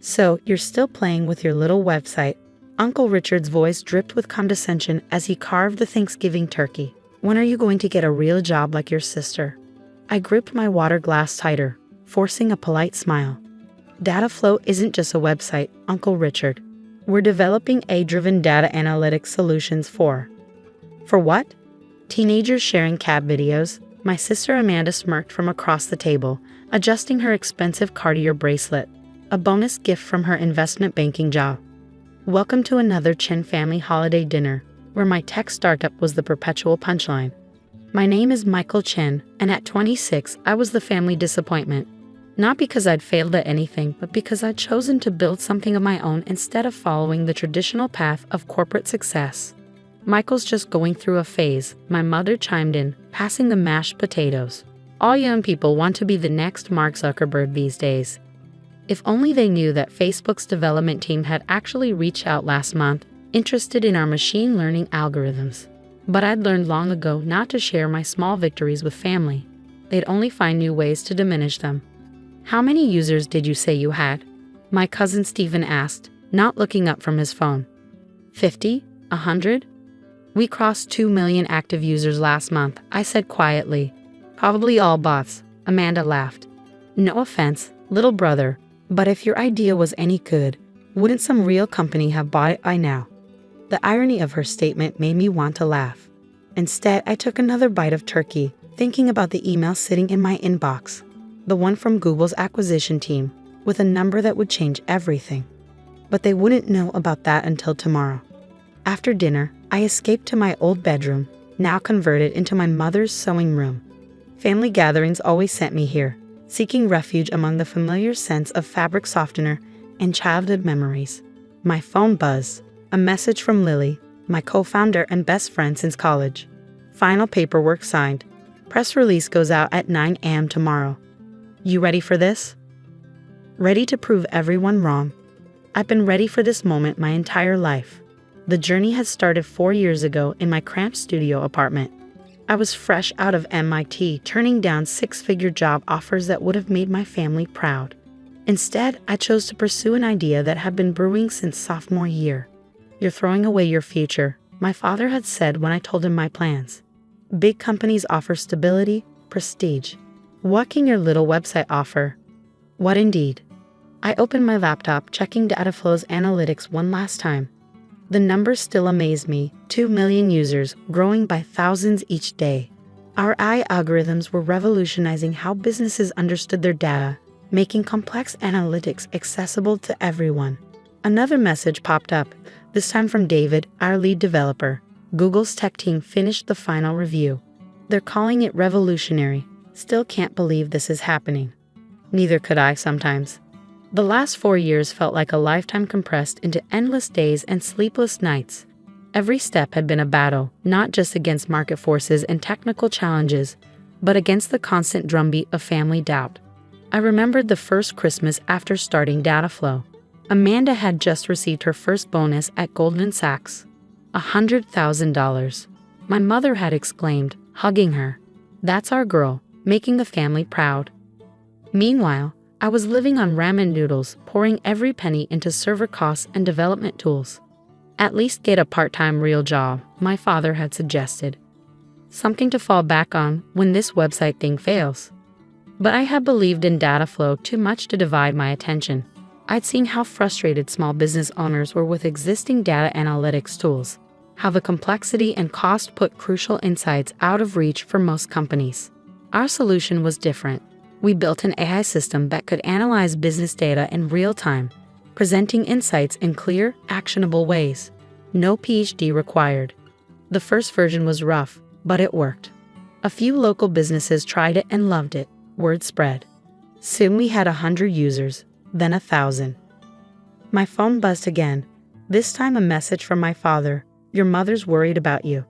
So, you're still playing with your little website. Uncle Richard's voice dripped with condescension as he carved the Thanksgiving turkey. When are you going to get a real job like your sister? I gripped my water glass tighter, forcing a polite smile. Dataflow isn't just a website, Uncle Richard. We're developing AI-driven data analytics solutions for what? Teenagers sharing cat videos. My sister Amanda smirked from across the table, adjusting her expensive Cartier bracelet, a bonus gift from her investment banking job. Welcome to another Chen family holiday dinner, where my tech startup was the perpetual punchline. My name is Michael Chen, and at 26, I was the family disappointment. Not because I'd failed at anything, but because I'd chosen to build something of my own instead of following the traditional path of corporate success. Michael's just going through a phase, my mother chimed in, passing the mashed potatoes. All young people want to be the next Mark Zuckerberg these days. If only they knew that Facebook's development team had actually reached out last month, interested in our machine learning algorithms. But I'd learned long ago not to share my small victories with family. They'd only find new ways to diminish them. How many users did you say you had? My cousin Stephen asked, not looking up from his phone. 50? 100? We crossed 2 million active users last month, I said quietly. Probably all bots, Amanda laughed. No offense, little brother, but if your idea was any good, wouldn't some real company have bought it by now? The irony of her statement made me want to laugh. Instead, I took another bite of turkey, thinking about the email sitting in my inbox. The one from Google's acquisition team, with a number that would change everything. But they wouldn't know about that until tomorrow. After dinner, I escaped to my old bedroom, now converted into my mother's sewing room. Family gatherings always sent me here, seeking refuge among the familiar scents of fabric softener and childhood memories. My phone buzzed, a message from Lily, my co-founder and best friend since college. Final paperwork signed. Press release goes out at 9 a.m. tomorrow. You ready for this? Ready to prove everyone wrong. I've been ready for this moment my entire life. The journey had started 4 years ago in my cramped studio apartment. I was fresh out of MIT, turning down six-figure job offers that would have made my family proud. Instead, I chose to pursue an idea that had been brewing since sophomore year. You're throwing away your future, my father had said when I told him my plans. Big companies offer stability, prestige. What can your little website offer? What indeed? I opened my laptop, checking Dataflow's analytics one last time. The numbers still amaze me, 2 million users, growing by thousands each day. Our AI algorithms were revolutionizing how businesses understood their data, making complex analytics accessible to everyone. Another message popped up, this time from David, our lead developer. Google's tech team finished the final review. They're calling it revolutionary. Still can't believe this is happening. Neither could I sometimes. The last 4 years felt like a lifetime compressed into endless days and sleepless nights. Every step had been a battle, not just against market forces and technical challenges, but against the constant drumbeat of family doubt. I remembered the first Christmas after starting Dataflow. Amanda had just received her first bonus at Goldman Sachs. $100,000. My mother had exclaimed, hugging her. That's our girl, making the family proud. Meanwhile, I was living on ramen noodles, pouring every penny into server costs and development tools. At least get a part-time real job, my father had suggested. Something to fall back on when this website thing fails. But I had believed in Dataflow too much to divide my attention. I'd seen how frustrated small business owners were with existing data analytics tools, how the complexity and cost put crucial insights out of reach for most companies. Our solution was different. We built an AI system that could analyze business data in real time, presenting insights in clear, actionable ways. No PhD required. The first version was rough, but it worked. A few local businesses tried it and loved it. Word spread. Soon we had 100 users, then 1,000. My phone buzzed again, this time a message from my father. Your mother's worried about you.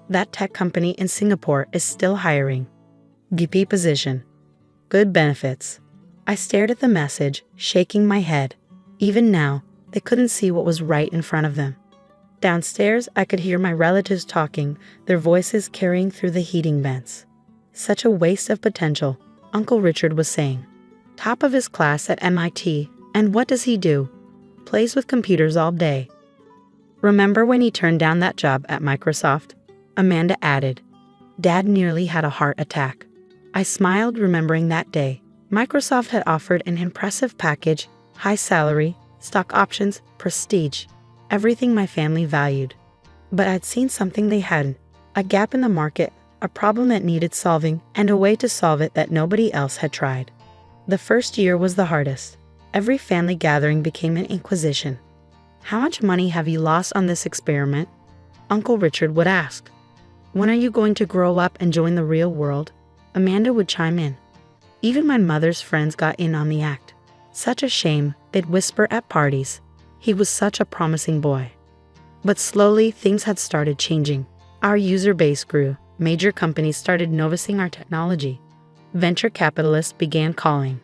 That tech company in Singapore is still hiring. VP position. Good benefits. I stared at the message, shaking my head. Even now, they couldn't see what was right in front of them. Downstairs, I could hear my relatives talking, their voices carrying through the heating vents. Such a waste of potential, Uncle Richard was saying. Top of his class at MIT, And what does he do? Plays with computers all day. Remember when he turned down that job at Microsoft? Amanda added. Dad nearly had a heart attack. I smiled, remembering that day. Microsoft had offered an impressive package, high salary, stock options, prestige, everything my family valued. But I'd seen something they hadn't, a gap in the market, a problem that needed solving, and a way to solve it that nobody else had tried. The first year was the hardest. Every family gathering became an inquisition. How much money have you lost on this experiment? Uncle Richard would ask. When are you going to grow up and join the real world? Amanda would chime in. Even my mother's friends got in on the act. Such a shame, they'd whisper at parties. He was such a promising boy. But slowly, things had started changing. Our user base grew. Major companies started noticing our technology. Venture capitalists began calling.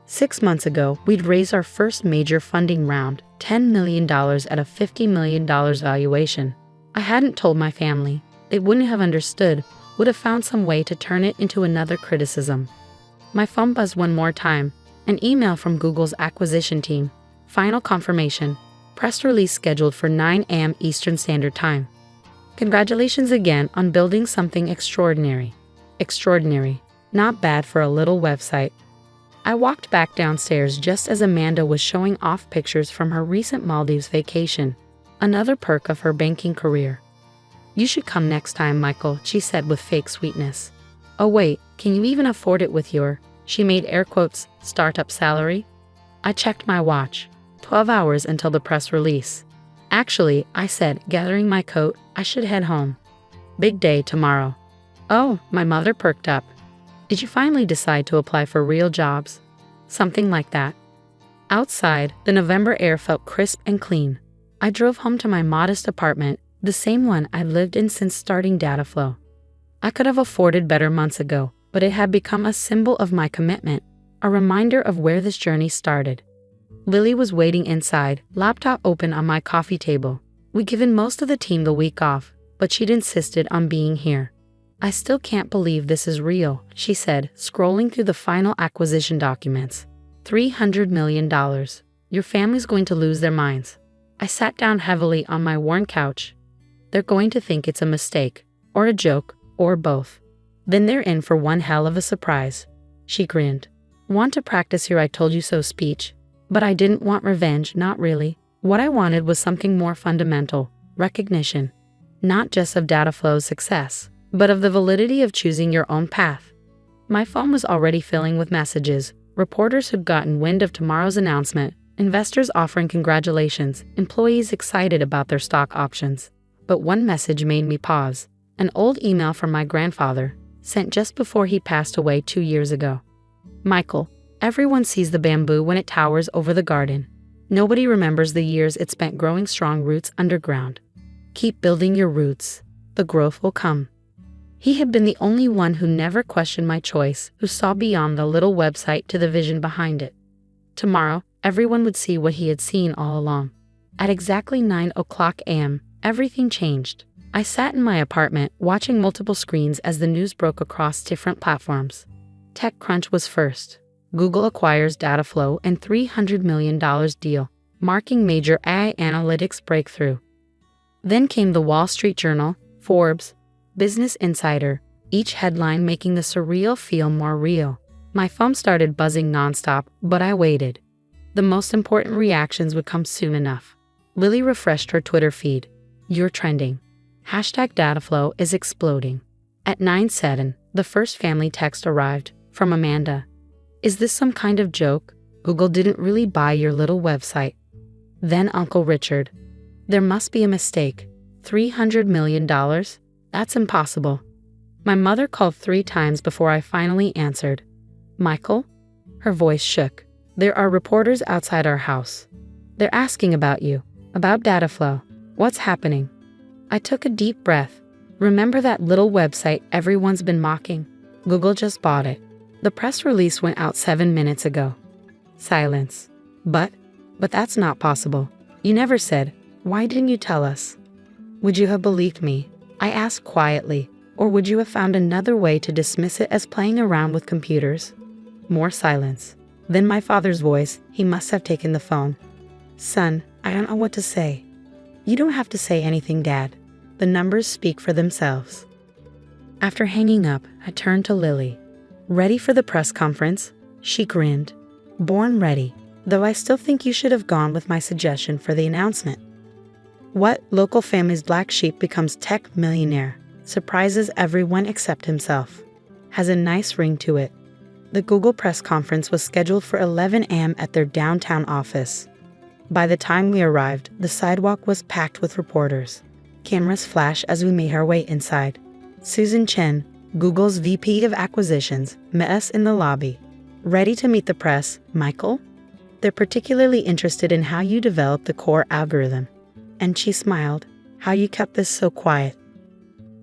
6 months ago, we'd raised our first major funding round, $10 million at a $50 million valuation. I hadn't told my family. They wouldn't have understood, would have found some way to turn it into another criticism. My phone buzzed one more time. An email from Google's acquisition team. Final confirmation. Press release scheduled for 9 a.m. Eastern Standard Time. Congratulations again on building something extraordinary. Extraordinary. Not bad for a little website. I walked back downstairs just as Amanda was showing off pictures from her recent Maldives vacation. Another perk of her banking career. You should come next time, Michael, she said with fake sweetness. Oh wait, can you even afford it with your, she made air quotes, startup salary? I checked my watch. 12 hours until the press release. Actually, I said, gathering my coat, I should head home. Big day tomorrow. Oh, my mother perked up. Did you finally decide to apply for real jobs? Something like that. Outside, the November air felt crisp and clean. I drove home to my modest apartment, the same one I'd lived in since starting Dataflow. I could have afforded better months ago, but it had become a symbol of my commitment, a reminder of where this journey started. Lily was waiting inside, laptop open on my coffee table. We'd given most of the team the week off, but she'd insisted on being here. I still can't believe this is real, she said, scrolling through the final acquisition documents. $300 million. Your family's going to lose their minds. I sat down heavily on my worn couch. They're going to think it's a mistake, or a joke, or both. Then they're in for one hell of a surprise. She grinned. Want to practice your I told you so speech? But I didn't want revenge, not really. What I wanted was something more fundamental, recognition. Not just of Dataflow's success, but of the validity of choosing your own path. My phone was already filling with messages, reporters who'd gotten wind of tomorrow's announcement, investors offering congratulations, employees excited about their stock options. But one message made me pause. An old email from my grandfather, sent just before he passed away 2 years ago. Michael, everyone sees the bamboo when it towers over the garden. Nobody remembers the years it spent growing strong roots underground. Keep building your roots. The growth will come. He had been the only one who never questioned my choice, who saw beyond the little website to the vision behind it. Tomorrow, everyone would see what he had seen all along. At exactly 9 o'clock a.m., everything changed. I sat in my apartment, watching multiple screens as the news broke across different platforms. TechCrunch was first. Google acquires Dataflow and $300 million deal, marking major AI analytics breakthrough. Then came the Wall Street Journal, Forbes, Business Insider, each headline making the surreal feel more real. My phone started buzzing nonstop, but I waited. The most important reactions would come soon enough. Lily refreshed her Twitter feed. You're trending. #Dataflow is exploding. At 9:07, the first family text arrived, from Amanda. Is this some kind of joke? Google didn't really buy your little website. Then Uncle Richard. There must be a mistake. $300 million? That's impossible. My mother called 3 times before I finally answered. Michael? Her voice shook. There are reporters outside our house. They're asking about you, about Dataflow. What's happening? I took a deep breath. Remember that little website everyone's been mocking? Google just bought it. The press release went out 7 minutes ago. Silence. But that's not possible. You never said. Why didn't you tell us? Would you have believed me? I asked quietly. Or would you have found another way to dismiss it as playing around with computers? More silence. Then my father's voice, he must have taken the phone. Son, I don't know what to say. You don't have to say anything, Dad. The numbers speak for themselves. After hanging up, I turned to Lily. Ready for the press conference? She grinned. Born ready, though I still think you should have gone with my suggestion for the announcement. What local family's black sheep becomes tech millionaire, surprises everyone except himself. Has a nice ring to it. The Google press conference was scheduled for 11 a.m. at their downtown office. By the time we arrived, the sidewalk was packed with reporters. Cameras flashed as we made our way inside. Susan Chen, Google's VP of Acquisitions, met us in the lobby. Ready to meet the press, Michael? They're particularly interested in how you developed the core algorithm. And she smiled. How you kept this so quiet.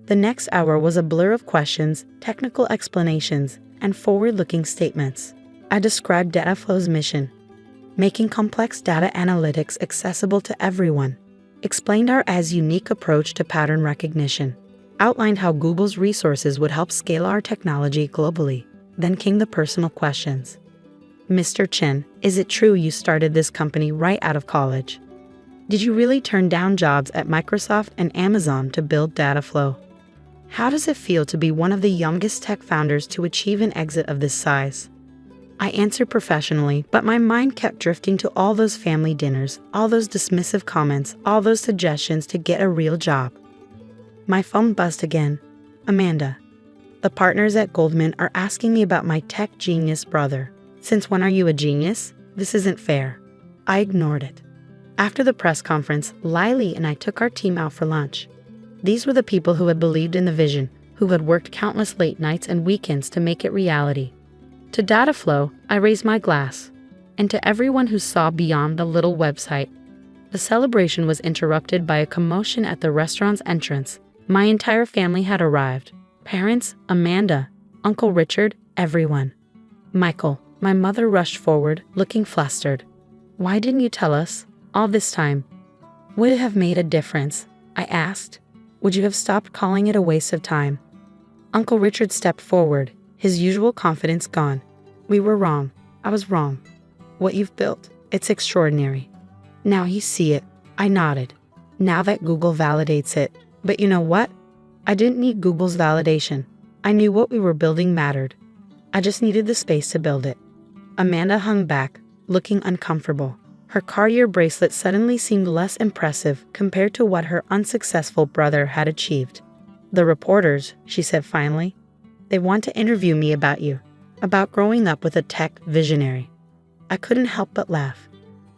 The next hour was a blur of questions, technical explanations, and forward-looking statements. I described Dataflow's mission, making complex data analytics accessible to everyone, explained our AI's unique approach to pattern recognition, outlined how Google's resources would help scale our technology globally. Then came the personal questions. Mr. Chen, is it true you started this company right out of college? Did you really turn down jobs at Microsoft and Amazon to build Dataflow? How does it feel to be one of the youngest tech founders to achieve an exit of this size? I answered professionally, but my mind kept drifting to all those family dinners, all those dismissive comments, all those suggestions to get a real job. My phone buzzed again. Amanda. The partners at Goldman are asking me about my tech genius brother. Since when are you a genius? This isn't fair. I ignored it. After the press conference, Lily and I took our team out for lunch. These were the people who had believed in the vision, who had worked countless late nights and weekends to make it reality. To Dataflow, I raised my glass. And to everyone who saw beyond the little website. The celebration was interrupted by a commotion at the restaurant's entrance. My entire family had arrived. Parents, Amanda, Uncle Richard, everyone. Michael, my mother rushed forward, looking flustered. Why didn't you tell us? All this time. Would it have made a difference? I asked. Would you have stopped calling it a waste of time? Uncle Richard stepped forward, his usual confidence gone. We were wrong. I was wrong. What you've built, it's extraordinary. Now you see it. I nodded. Now that Google validates it. But you know what? I didn't need Google's validation. I knew what we were building mattered. I just needed the space to build it. Amanda hung back, looking uncomfortable. Her Cartier bracelet suddenly seemed less impressive compared to what her unsuccessful brother had achieved. The reporters, she said finally, they want to interview me about you, about growing up with a tech visionary. I couldn't help but laugh.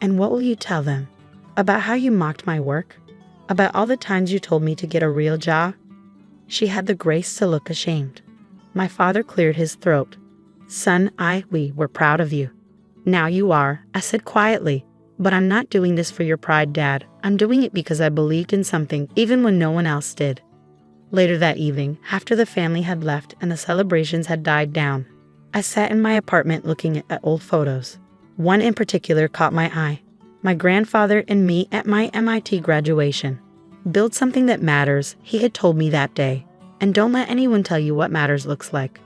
And what will you tell them? About how you mocked my work? About all the times you told me to get a real job? She had the grace to look ashamed. My father cleared his throat. Son, we were proud of you. Now you are, I said quietly. But I'm not doing this for your pride, Dad. I'm doing it because I believed in something, even when no one else did. Later that evening, after the family had left and the celebrations had died down, I sat in my apartment looking at old photos. One in particular caught my eye. My grandfather and me at my MIT graduation. Build something that matters, he had told me that day. And don't let anyone tell you what matters looks like.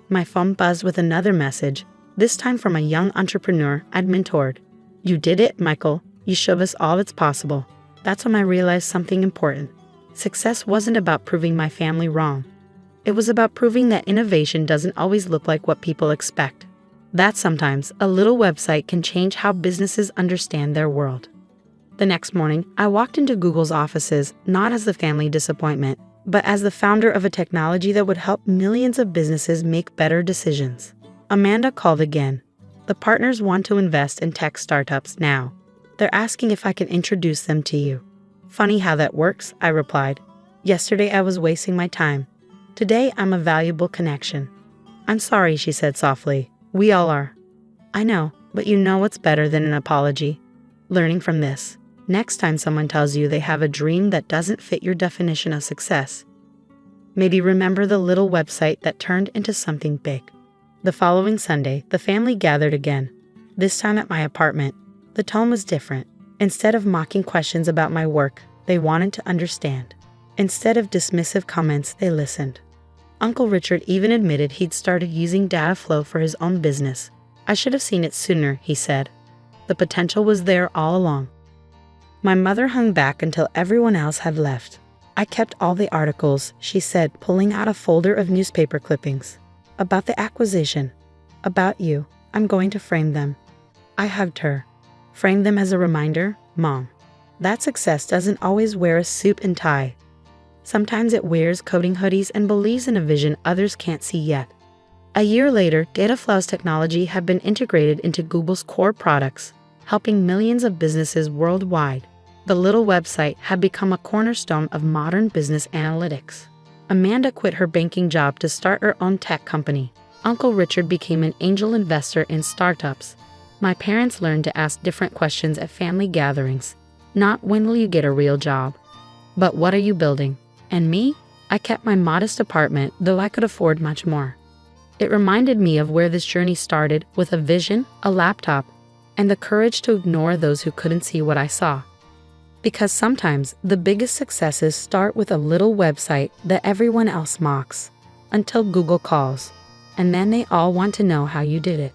My phone buzzed with another message, this time from a young entrepreneur I'd mentored. You did it, Michael. You showed us all that's possible. That's when I realized something important. Success wasn't about proving my family wrong. It was about proving that innovation doesn't always look like what people expect. That sometimes a little website can change how businesses understand their world. The next morning, I walked into Google's offices not as the family disappointment, but as the founder of a technology that would help millions of businesses make better decisions. Amanda called again. The partners want to invest in tech startups now. They're asking if I can introduce them to you. Funny how that works, I replied. Yesterday I was wasting my time. Today I'm a valuable connection. I'm sorry, she said softly. We all are. I know, but you know what's better than an apology? Learning from this. Next time someone tells you they have a dream that doesn't fit your definition of success, maybe remember the little website that turned into something big. The following Sunday, the family gathered again, this time at my apartment. The tone was different. Instead of mocking questions about my work, they wanted to understand. Instead of dismissive comments, they listened. Uncle Richard even admitted he'd started using Dataflow for his own business. I should have seen it sooner, he said. The potential was there all along. My mother hung back until everyone else had left. I kept all the articles, she said, pulling out a folder of newspaper clippings. About the acquisition. About you. I'm going to frame them. I hugged her. Frame them as a reminder, Mom. That success doesn't always wear a suit and tie. Sometimes it wears coding hoodies and believes in a vision others can't see yet. A year later, data flows technology had been integrated into Google's core products, helping millions of businesses worldwide. The little website had become a cornerstone of modern business analytics. Amanda quit her banking job to start her own tech company. Uncle Richard became an angel investor in startups. My parents learned to ask different questions at family gatherings. Not when will you get a real job, but what are you building? And me? I kept my modest apartment, though I could afford much more. It reminded me of where this journey started, with a vision, a laptop, and the courage to ignore those who couldn't see what I saw. Because sometimes the biggest successes start with a little website that everyone else mocks, until Google calls, and then they all want to know how you did it.